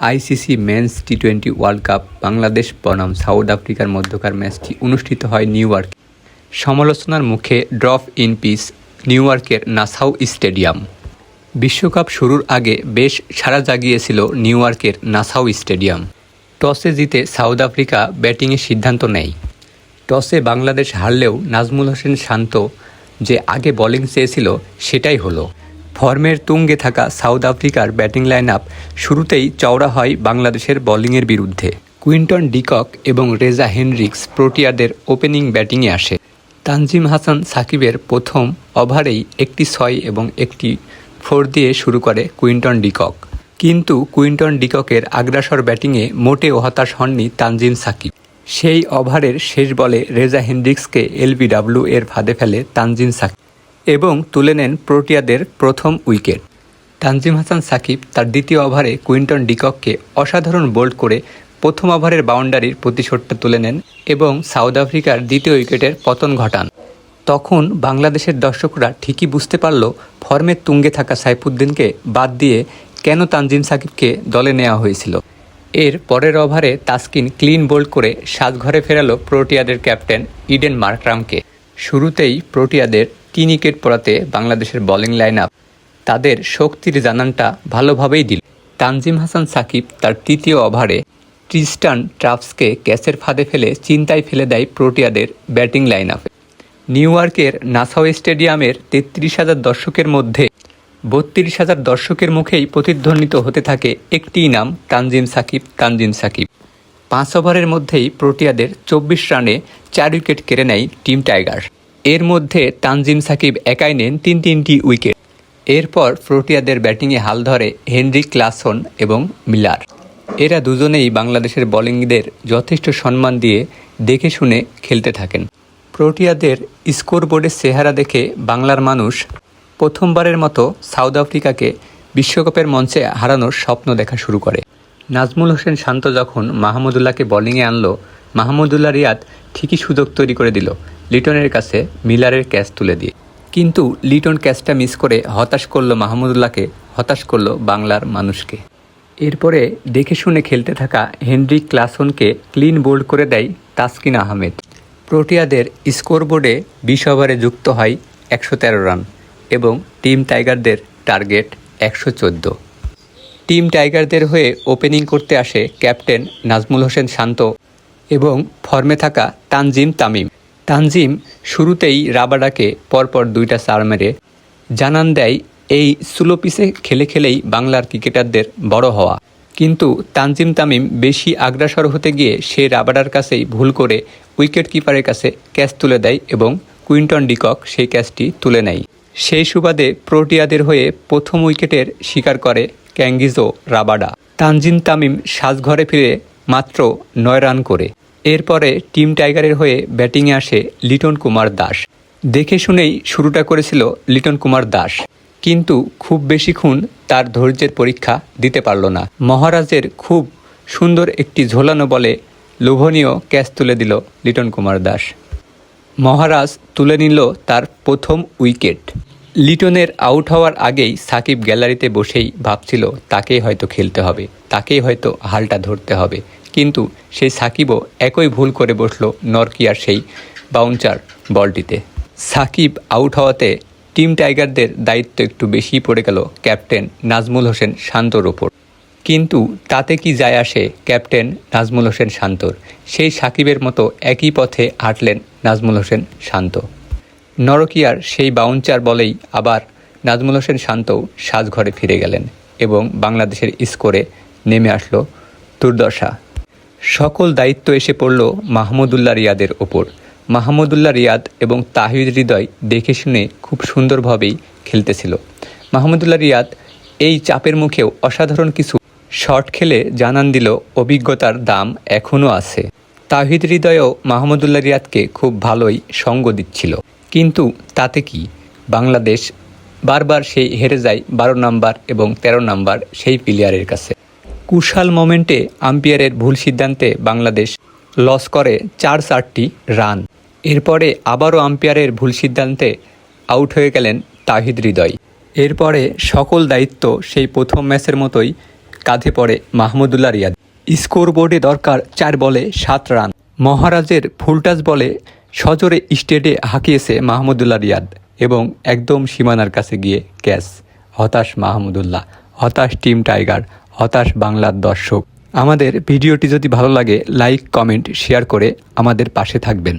ICC men's টি-20 world cup Bangladesh বনাম south আফ্রিকার মধ্যকার ম্যাচটি অনুষ্ঠিত হয় নিউ ইয়র্কে। সমালোচনার মুখে ড্রপ ইন পিচ নিউ ইয়র্কের নাসাউ স্টেডিয়াম। বিশ্বকাপ শুরুর আগে বেশ সাড়া জাগিয়েছিল নিউ ইয়র্কের নাসাউ স্টেডিয়াম। টসে জিতে সাউথ আফ্রিকা ব্যাটিংয়ের সিদ্ধান্ত নেয়। টসে বাংলাদেশ হারলেও নাজমুল হোসেন শান্ত যে আগে বোলিং চেয়েছিল সেটাই হলো। ফর্মের তুঙ্গে থাকা সাউথ আফ্রিকার ব্যাটিং লাইন আপ শুরুতেই চওড়া হয় বাংলাদেশের বোলিংয়ের বিরুদ্ধে। কুইন্টন ডিকক এবং রেজা হেনরিক্স প্রোটিয়াদের ওপেনিং ব্যাটিংয়ে আসে। তানজিম হাসান সাকিবের প্রথম ওভারেই একটি 6 এবং একটি 4 দিয়ে শুরু করে কুইন্টন ডিকক। কিন্তু কুইন্টন ডিককের আগ্রাসর ব্যাটিংয়ে মোটেও হতাশ হননি তানজিম সাকিব। সেই ওভারের শেষ বলে রেজা হেনরিক্সকে এলবিডব্লিউ এর ফাঁদে ফেলে তানজিম সাকিব এবং তুলে নেন প্রোটিয়াদের প্রথম উইকেট। তানজিম হাসান সাকিব তার দ্বিতীয় ওভারে কুইন্টন ডিকককে অসাধারণ বোল্ড করে প্রথম ওভারের বাউন্ডারির প্রতিশোধটা তুলে নেন এবং সাউথ আফ্রিকার দ্বিতীয় উইকেটের পতন ঘটান। তখন বাংলাদেশের দর্শকরা ঠিকই বুঝতে পারল ফর্মের তুঙ্গে থাকা সাইফুদ্দিনকে বাদ দিয়ে কেন তানজিম সাকিবকে দলে নেওয়া হয়েছিল। এর পরের ওভারে তাসকিন ক্লিন বোল্ড করে সাজঘরে ফেরালো প্রোটিয়াদের ক্যাপ্টেন ইডেন মার্করামকে। শুরুতেই প্রোটিয়াদের 3 উইকেট পড়াতে বাংলাদেশের বোলিং লাইন আপ তাদের শক্তির জানানটা ভালোভাবেই দিল। তানজিম হাসান সাকিব তার তৃতীয় ওভারে ট্রিস্টান ট্রাভসকে ক্যাচের ফাঁদে ফেলে চিন্তায় ফেলে দেয় প্রোটিয়াদের ব্যাটিং লাইন আপে। নিউ ইয়র্কের নাসাউ স্টেডিয়ামের 33,000 দর্শকের মধ্যে 32,000 দর্শকের মুখেই প্রতিধ্বনিত হতে থাকে একটিই নাম, তানজিম সাকিব। তানজিম সাকিব 5 ওভারের মধ্যেই প্রোটিয়াদের 24 রানে 4 উইকেট কেড়ে নেয় টিম টাইগার। এর মধ্যে তানজিম সাকিব একাই নেন 3টি উইকেট। এরপর প্রোটিয়াদের ব্যাটিংয়ে হাল ধরে হেনরিক ক্লাসন এবং মিলার। এরা দুজনেই বাংলাদেশের বোলিংদের যথেষ্ট সম্মান দিয়ে দেখে শুনে খেলতে থাকেন। প্রোটিয়াদের স্কোরবোর্ডের চেহারা দেখে বাংলার মানুষ প্রথমবারের মতো সাউথ আফ্রিকাকে বিশ্বকাপের মঞ্চে হারানোর স্বপ্ন দেখা শুরু করে। নাজমুল হোসেন শান্ত যখন মাহমুদুল্লাহকে বোলিংয়ে আনলো, মাহমুদুল্লাহ রিয়াদ ঠিকই সুযোগ তৈরি করে দিল লিটনের কাছে মিলারের ক্যাচ তুলে দিয়ে। কিন্তু লিটন ক্যাচটা মিস করে হতাশ করলো মাহমুদুল্লাহকে, হতাশ করলো বাংলার মানুষকে। এরপরে দেখে শুনে খেলতে থাকা হেনরিক ক্লাসনকে ক্লিন বোল্ড করে দেয় তাসকিন আহমেদ। প্রোটিয়াদের স্কোরবোর্ডে 20 ওভারে যুক্ত হয় 113 রান এবং টিম টাইগারদের টার্গেট 114। টিম টাইগারদের হয়ে ওপেনিং করতে আসে ক্যাপ্টেন নাজমুল হোসেন শান্ত এবং ফর্মে থাকা তানজিম তামিম। তানজিম শুরুতেই রাবাডাকে পরপর 2টা 4 মেরে জানান দেয় এই স্লো পিচে খেলে খেলেই বাংলার ক্রিকেটারদের বড় হওয়া। কিন্তু তানজিম তামিম বেশি আগ্রাসর হতে গিয়ে সে রাবাডার কাছেই ভুল করে উইকেট কিপারের কাছে ক্যাচ তুলে দেয় এবং কুইন্টন ডিকক সেই ক্যাচটি তুলে নেয়। সেই সুবাদে প্রোটিয়াদের হয়ে প্রথম উইকেটের শিকার করে ক্যাঙ্গিজো রাবাডা। তানজিম তামিম সাজঘরে ফিরে মাত্র 9 রান করে। এরপরে টিম টাইগারের হয়ে ব্যাটিংয়ে আসে লিটন কুমার দাস। দেখে শুনেই শুরুটা করেছিল লিটন কুমার দাস, কিন্তু খুব বেশিক্ষণ তার ধৈর্যের পরীক্ষা দিতে পারল না। মহারাজের খুব সুন্দর একটি ঝোলানো বলে লোভনীয় ক্যাচ তুলে দিল লিটন কুমার দাস। মহারাজ তুলে নিল তার প্রথম উইকেট। লিটনের আউট হওয়ার আগেই সাকিব গ্যালারিতে বসেই ভাবছিল তাকেই হয়তো খেলতে হবে, তাকেই হয়তো হালটা ধরতে হবে। কিন্তু সেই সাকিবও একই ভুল করে বসল নরকিয়ার সেই বাউন্সার বলটিতে। সাকিব আউট হওয়াতে টিম টাইগারদের দায়িত্ব একটু বেশিই পড়ে গেল ক্যাপ্টেন নাজমুল হোসেন শান্তর ওপর। কিন্তু তাতে কি যায় আসে ক্যাপ্টেন নাজমুল হোসেন শান্তর? সেই সাকিবের মতো একই পথে হাঁটলেন নাজমুল হোসেন শান্ত। নরকিয়ার সেই বাউন্সার বলেই আবার নাজমুল হোসেন শান্তও সাজঘরে ফিরে গেলেন এবং বাংলাদেশের স্কোরে নেমে আসলো দুর্দশা। সকল দায়িত্ব এসে পড়ল মাহমুদুল্লাহ রিয়াদের ওপর। মাহমুদুল্লাহ রিয়াদ এবং তাহিদ হৃদয় দেখে শুনে খুব সুন্দরভাবেই খেলতেছিল। মাহমুদুল্লাহ রিয়াদ এই চাপের মুখেও অসাধারণ কিছু শট খেলে জানান দিল অভিজ্ঞতার দাম এখনও আছে। তাহিদ হৃদয়ও মাহমুদুল্লাহ রিয়াদকে খুব ভালোই সঙ্গ দিচ্ছিল। কিন্তু তাতে কি, বাংলাদেশ বারবার সেই হেরে যায় 12 নম্বর এবং 13 নম্বর সেই প্লেয়ারের কাছে। কুশাল মোমেন্টে আম্পায়ারের ভুল সিদ্ধান্তে বাংলাদেশ লস করে 4-4টি রান। এরপরে আবারও আম্পায়ারের ভুল সিদ্ধান্তে আউট হয়ে গেলেন তাহিদ হৃদয়। এরপরে সকল দায়িত্ব সেই প্রথম ম্যাচের মতোই কাঁধে পড়ে মাহমুদুল্লাহ রিয়াদ। স্কোর বোর্ডে দরকার 4 বলে 7 রান। মহারাজের ফুলটাচ বলে সজোরে স্টেটে হাঁকিয়েছে মাহমুদুল্লাহ রিয়াদ এবং একদম সীমানার কাছে গিয়ে ক্যাচ। হতাশ মাহমুদুল্লাহ, হতাশ টিম টাইগার, হতাশ বাংলার দর্শক। আমাদের ভিডিওটি যদি ভালো লাগে লাইক, কমেন্ট, শেয়ার করে আমাদের পাশে থাকবেন।